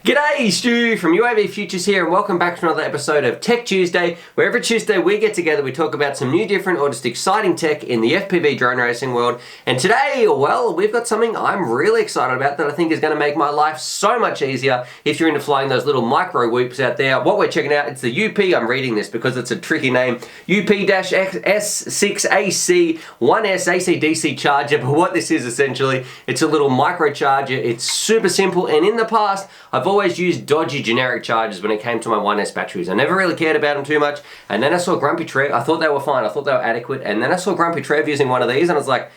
G'day, Stu from UAVfutures here, and welcome back to another episode of Tech Tuesday, where every Tuesday we get together, we talk about some new, different, or just exciting tech in the FPV drone racing world. And today, well, we've got something I'm really excited about that I think is going to make my life so much easier if you're into flying those little micro whoops out there. What we're checking out, it's the I'm reading this because it's a tricky name, UP-S6AC 1S AC-DC charger. But what this is essentially, it's a little micro charger. It's super simple, and in the past, I've always used dodgy generic chargers when it came to my 1S batteries. I never really cared about them too much, and then I saw Grumpy Trev. I thought they were fine, I thought they were adequate, and then I saw Grumpy Trev using one of these, and I was like,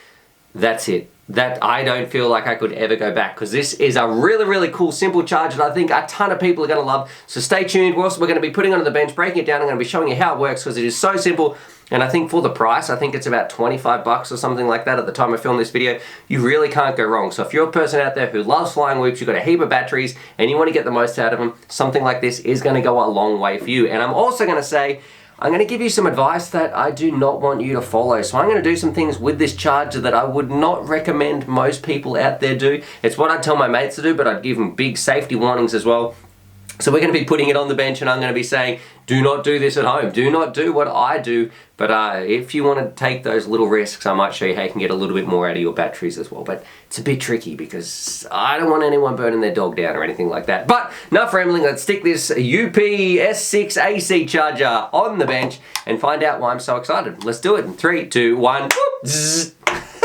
that's it. That I don't feel like I could ever go back, because this is a really, really cool, simple charger that I think a ton of people are going to love. So stay tuned. We're going to be putting it on the bench, breaking it down. I'm going to be showing you how it works, because it is so simple. And I think for the price, I think it's about 25 bucks or something like that at the time I filmed this video. You really can't go wrong. So if you're a person out there who loves flying whoops, you've got a heap of batteries, and you want to get the most out of them, something like this is going to go a long way for you. And I'm also going to say, I'm going to give you some advice that I do not want you to follow. So I'm going to do some things with this charger that I would not recommend most people out there do. It's what I'd tell my mates to do, but I'd give them big safety warnings as well. So we're going to be putting it on the bench, and I'm going to be saying, do not do this at home. Do not do what I do. But if you want to take those little risks, I might show you how you can get a little bit more out of your batteries as well. But it's a bit tricky because I don't want anyone burning their dog down or anything like that. But enough rambling. Let's stick this UP-S6 AC charger on the bench and find out why I'm so excited. Let's do it in 3, 2, 1. Zzz.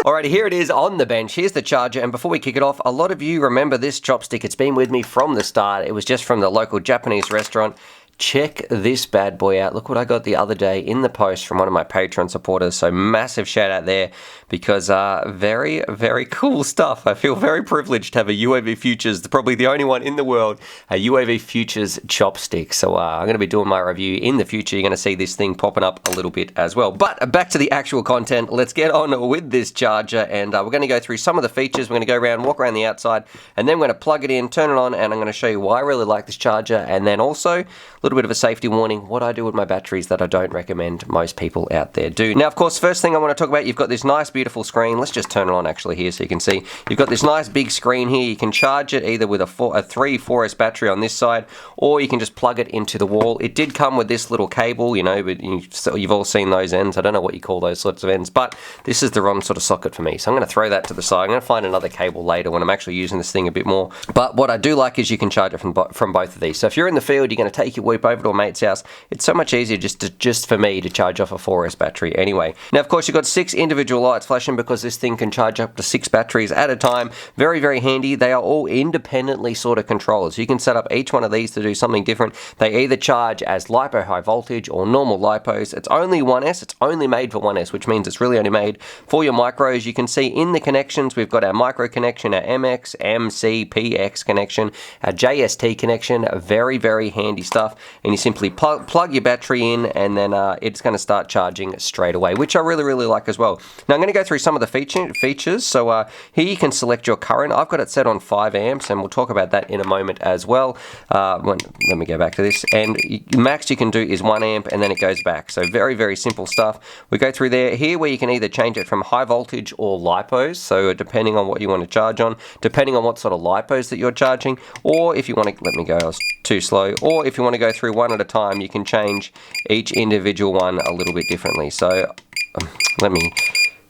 Alrighty, here it is on the bench. Here's the charger, and before we kick it off, a lot of you remember this chopstick. It's been with me from the start. It was just from the local Japanese restaurant. Check this bad boy out. Look what I got the other day in the post from one of my Patreon supporters. So massive shout out there, because very, very cool stuff. I feel very privileged to have a UAVfutures, probably the only one in the world, a UAVfutures chopstick. So I'm going to be doing my review in the future. You're going to see this thing popping up a little bit as well. But back to the actual content. Let's get on with this charger, and we're going to go through some of the features. We're going to go around, walk around the outside, and then we're going to plug it in, turn it on, and I'm going to show you why I really like this charger, and then also little bit of a safety warning, what I do with my batteries that I don't recommend most people out there do. Now, of course, first thing I want to talk about, you've got this nice, beautiful screen. Let's just turn it on actually here so you can see. You've got this nice big screen here. You can charge it either with a 3-4S battery on this side, or you can just plug it into the wall. It did come with this little cable, you know, but you've all seen those ends. I don't know what you call those sorts of ends, but this is the wrong sort of socket for me. So I'm going to throw that to the side. I'm going to find another cable later when I'm actually using this thing a bit more. But what I do like is you can charge it from both of these. So if you're in the field, you're going to take your whoop over to a mate's house, it's so much easier just for me to charge off a 4S battery anyway. Now, of course, you've got 6 individual lights flashing because this thing can charge up to 6 batteries at a time. Very, very handy. They are all independently sort of controlled. So you can set up each one of these to do something different. They either charge as lipo high voltage or normal lipos. It's only 1S. It's only made for 1S, which means it's really only made for your micros. You can see in the connections, we've got our micro connection, our MX, MC, PX connection, our JST connection. Very, very handy stuff. And you simply plug your battery in, and then it's going to start charging straight away, which I really, really like as well. Now, I'm going to go through some of the features. So here you can select your current. I've got it set on 5 amps, and we'll talk about that in a moment as well. Let me go back to this. And max you can do is 1 amp, and then it goes back. So very, very simple stuff. We go through there. Here where you can either change it from high voltage or lipos, so depending on what you want to charge on, depending on what sort of lipos that you're charging, or if you want to, let me go, I was too slow, or if you want to go through one at a time, you can change each individual one a little bit differently. So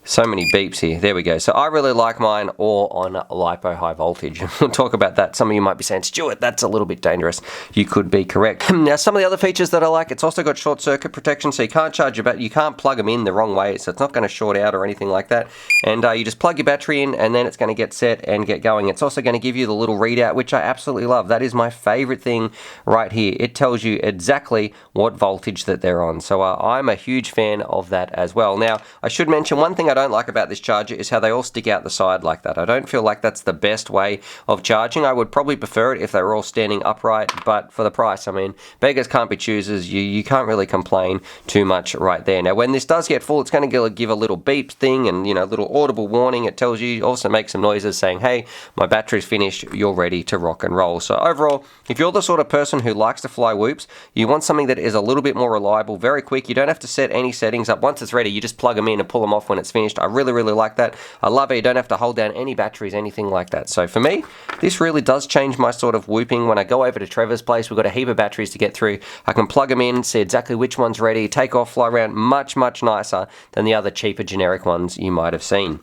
so many beeps here. There we go. So I really like mine all on lipo high voltage. We'll talk about that. Some of you might be saying, Stuart, that's a little bit dangerous. You could be correct. Now, some of the other features that I like, it's also got short circuit protection, so you can't charge your battery, you can't plug them in the wrong way, so it's not going to short out or anything like that. And you just plug your battery in, and then it's going to get set and get going. It's also going to give you the little readout, which I absolutely love. That is my favorite thing right here. It tells you exactly what voltage that they're on. So I'm a huge fan of that as well. Now, I should mention one thing I don't like about this charger is how they all stick out the side like that. I don't feel like that's the best way of charging. I would probably prefer it if they were all standing upright, but for the price, I mean, beggars can't be choosers. You can't really complain too much right there. Now, when this does get full, it's going to give a little beep thing and, you know, a little audible warning. It tells you, also makes some noises saying, hey, my battery's finished, you're ready to rock and roll. So overall, if you're the sort of person who likes to fly whoops, you want something that is a little bit more reliable, very quick. You don't have to set any settings up. Once it's ready, you just plug them in and pull them off when it's finished. unhinged. I really, really like that. I love it. You don't have to hold down any batteries, anything like that. So for me, this really does change my sort of whooping. When I go over to Trevor's place, we've got a heap of batteries to get through. I can plug them in, see exactly which one's ready, take off, fly around. Much, much nicer than the other cheaper generic ones you might have seen.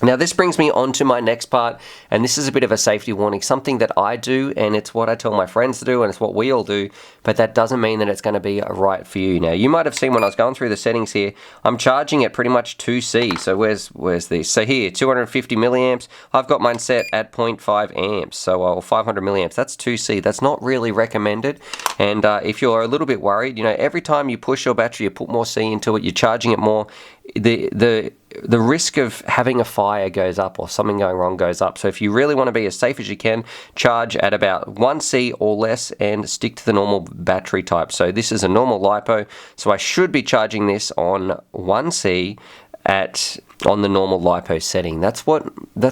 Now this brings me on to my next part, and this is a bit of a safety warning, something that I do, and it's what I tell my friends to do, and it's what we all do, but that doesn't mean that it's going to be right for you. Now you might have seen when I was going through the settings here, I'm charging at pretty much 2C, so where's this? So here, 250 milliamps, I've got mine set at 0.5 amps, so 500 milliamps, that's 2C, that's not really recommended, and if you're a little bit worried, you know, every time you push your battery, you put more C into it, you're charging it more, the risk of having a fire goes up or something going wrong goes up. So if you really want to be as safe as you can, charge at about 1C or less and stick to the normal battery type. So this is a normal lipo, so I should be charging this on 1C on the normal lipo setting. That's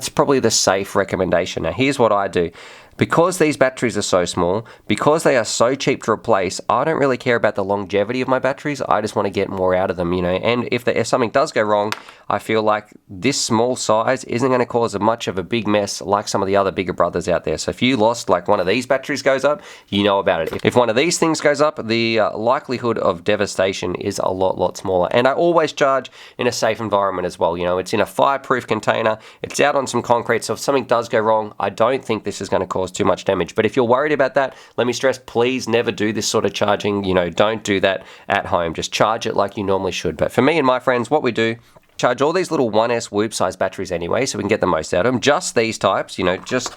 probably the safe recommendation. Now here's what I do. Because these batteries are so small, because they are so cheap to replace, I don't really care about the longevity of my batteries. I just want to get more out of them, you know. And if something does go wrong, I feel like this small size isn't going to cause much of a big mess like some of the other bigger brothers out there. So if you lost, like one of these batteries goes up, you know about it. If one of these things goes up, the likelihood of devastation is a lot smaller. And I always charge in a safe environment as well. You know, it's in a fireproof container. It's out on some concrete. So if something does go wrong, I don't think this is going to cause too much damage. But if you're worried about that, let me stress, please never do this sort of charging. You know, don't do that at home. Just charge it like you normally should. But for me and my friends, what we do, charge all these little 1S whoop size batteries anyway, so we can get the most out of them. Just these types, you know, just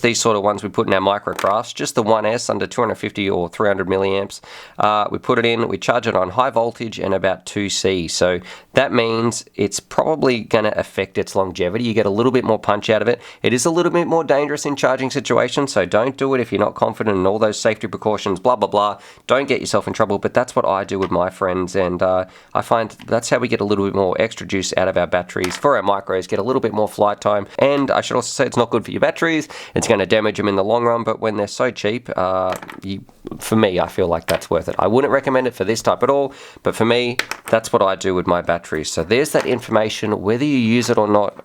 these sort of ones we put in our microcrafts, just the 1S under 250 or 300 milliamps. We put it in, we charge it on high voltage and about 2C. So that means it's probably going to affect its longevity. You get a little bit more punch out of it. It is a little bit more dangerous in charging situations, so don't do it if you're not confident in all those safety precautions, blah, blah, blah. Don't get yourself in trouble, but that's what I do with my friends, and I find that's how we get a little bit more extra juice out of our batteries for our micros, get a little bit more flight time. And I should also say it's not good for your batteries. It's going to damage them in the long run, but when they're so cheap, for me, I feel like that's worth it. I wouldn't recommend it for this type at all, but for me, that's what I do with my batteries. So there's that information, whether you use it or not.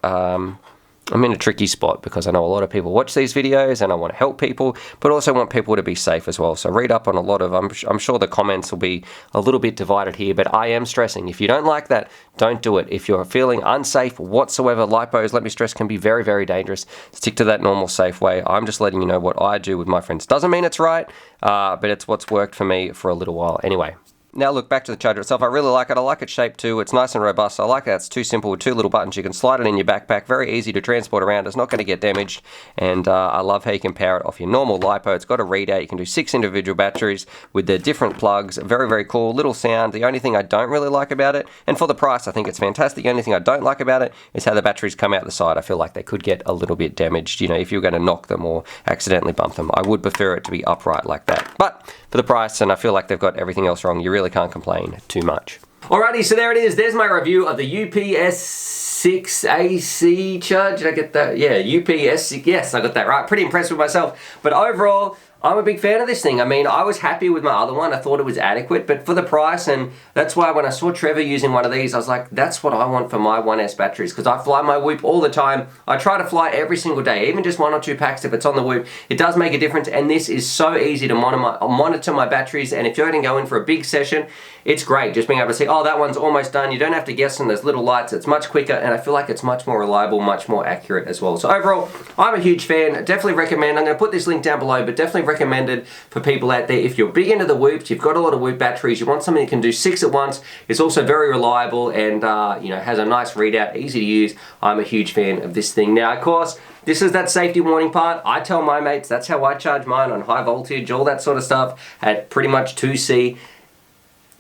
I'm in a tricky spot because I know a lot of people watch these videos and I want to help people, but also want people to be safe as well. So read up on a lot of, I'm sure the comments will be a little bit divided here, but I am stressing, if you don't like that, don't do it. If you're feeling unsafe whatsoever, lipos, let me stress, can be very, very dangerous. Stick to that normal safe way. I'm just letting you know what I do with my friends. Doesn't mean it's right, but it's what's worked for me for a little while. Anyway. Now look, back to the charger itself. I really like it. I like its shape too. It's nice and robust. I like that it's too simple with two little buttons. You can slide it in your backpack. Very easy to transport around. It's not going to get damaged. And I love how you can power it off your normal lipo. It's got a readout. You can do 6 individual batteries with the different plugs. Very, very cool. Little sound. The only thing I don't really like about it, and for the price, I think it's fantastic. The only thing I don't like about it is how the batteries come out the side. I feel like they could get a little bit damaged, you know, if you're going to knock them or accidentally bump them. I would prefer it to be upright like that. But for the price, and I feel like they've got everything else wrong, you really can't complain too much. Alrighty, so there it is. There's my review of the UPS6 AC charge. Did I get that? Yeah, UPS6. Yes, I got that right. Pretty impressed with myself. But overall, I'm a big fan of this thing. I mean, I was happy with my other one. I thought it was adequate, but for the price, and that's why when I saw Trevor using one of these, I was like, that's what I want for my 1S batteries, because I fly my Whoop all the time. I try to fly every single day, even just 1 or 2 packs if it's on the Whoop. It does make a difference, and this is so easy to monitor my batteries, and if you're going to go in for a big session, it's great. Just being able to see, oh, that one's almost done. You don't have to guess on those little lights. It's much quicker, and I feel like it's much more reliable, much more accurate as well. So overall, I'm a huge fan. Definitely recommend. I'm going to put this link down below, but definitely recommended for people out there. If you're big into the Whoops, you've got a lot of Whoop batteries, you want something that can do 6 at once. It's also very reliable and you know, has a nice readout, easy to use. I'm a huge fan of this thing. Now, of course, this is that safety warning part. I tell my mates that's how I charge mine, on high voltage, all that sort of stuff, at pretty much 2C.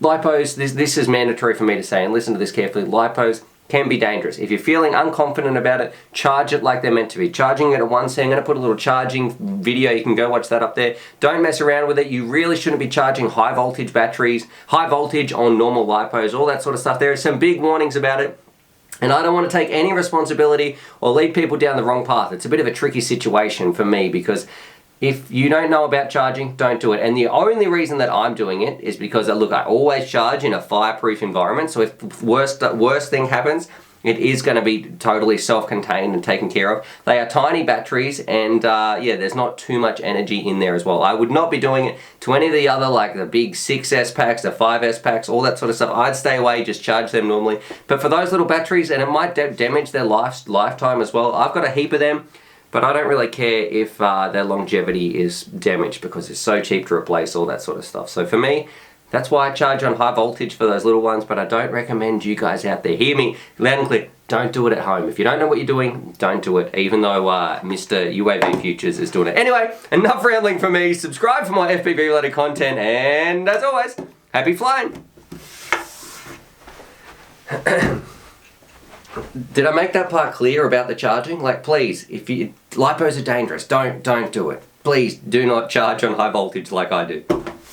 Lipos, this is mandatory for me to say, and listen to this carefully, lipos can be dangerous. If you're feeling unconfident about it, charge it like they're meant to be. Charging it at 1C, I'm going to put a little charging video, you can go watch that up there. Don't mess around with it. You really shouldn't be charging high voltage batteries, high voltage on normal lipos, all that sort of stuff. There are some big warnings about it, and I don't want to take any responsibility or lead people down the wrong path. It's a bit of a tricky situation for me, because if you don't know about charging, don't do it. And the only reason that I'm doing it is because, look, I always charge in a fireproof environment. So if worst thing happens, it is going to be totally self-contained and taken care of. They are tiny batteries, and yeah, there's not too much energy in there as well. I would not be doing it to any of the other, like the big 6S packs, the 5S packs, all that sort of stuff. I'd stay away, just charge them normally. But for those little batteries, and it might damage their lifetime as well. I've got a heap of them, but I don't really care if their longevity is damaged because it's so cheap to replace all that sort of stuff. So for me, that's why I charge on high voltage for those little ones, but I don't recommend you guys out there, hear me loud and clear, don't do it at home. If you don't know what you're doing, don't do it, even though Mr. UAVfutures is doing it. Anyway, enough rambling from me. Subscribe for more FPV related content, and as always, happy flying. Did I make that part clear about the charging? Like, please, if you lipos are dangerous, don't do it. Please do not charge on high voltage like I do.